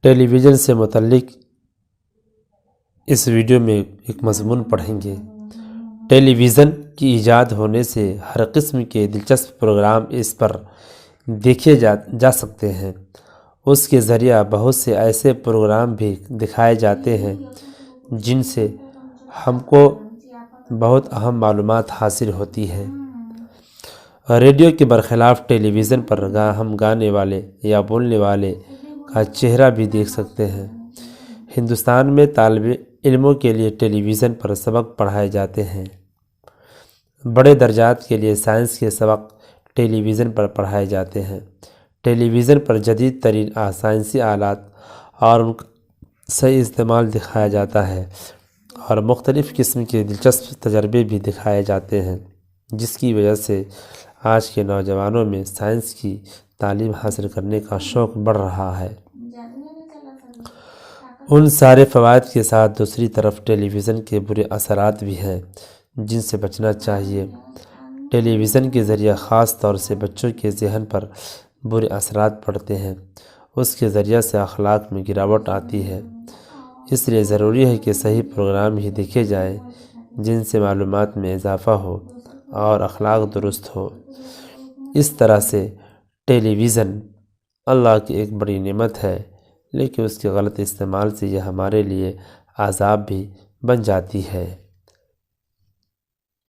ٹیلی vision سے متعلق اس video میں ایک مضمون پڑھیں گے۔ ٹیلی ویژن کی ایجاد ہونے سے ہر قسم کے دلچسپ پروگرام اس پر دیکھے جا سکتے ہیں۔ اس کے ذریعہ بہت سے ایسے پروگرام بھی دکھائے جاتے ہیں جن سے ہم کو بہت اہم معلومات حاصل ہوتی ہے۔ ریڈیو کے برخلاف ٹیلی ویژن پر ہم گانے والے یا بولنے والے کا چہرہ بھی دیکھ سکتے ہیں۔ ہندوستان میں طالب علموں کے لیے ٹیلی ویژن پر سبق پڑھائے جاتے ہیں۔ بڑے درجات کے لیے سائنس کے سبق ٹیلی ویژن پر پڑھائے جاتے ہیں۔ ٹیلی ویژن پر جدید ترین سائنسی آلات اور ان کا صحیح استعمال دکھایا جاتا ہے اور مختلف قسم کے دلچسپ تجربے بھی دکھائے جاتے ہیں، جس کی وجہ سے آج کے نوجوانوں میں سائنس کی تعلیم حاصل کرنے کا شوق بڑھ رہا ہے۔ ان سارے فوائد کے ساتھ دوسری طرف ٹیلی ویژن کے برے اثرات بھی ہیں جن سے بچنا چاہیے۔ ٹیلی ویژن کے ذریعہ خاص طور سے بچوں کے ذہن پر برے اثرات پڑتے ہیں۔ اس کے ذریعہ سے اخلاق میں گراوٹ آتی ہے۔ اس لیے ضروری ہے کہ صحیح پروگرام ہی دیکھے جائیں جن سے معلومات میں اضافہ ہو اور اخلاق درست ہو۔ اس طرح سے ٹیلی ویژن اللہ کی ایک بڑی نعمت ہے، لیکن اس کے غلط استعمال سے یہ ہمارے لیے عذاب بھی بن جاتی ہے۔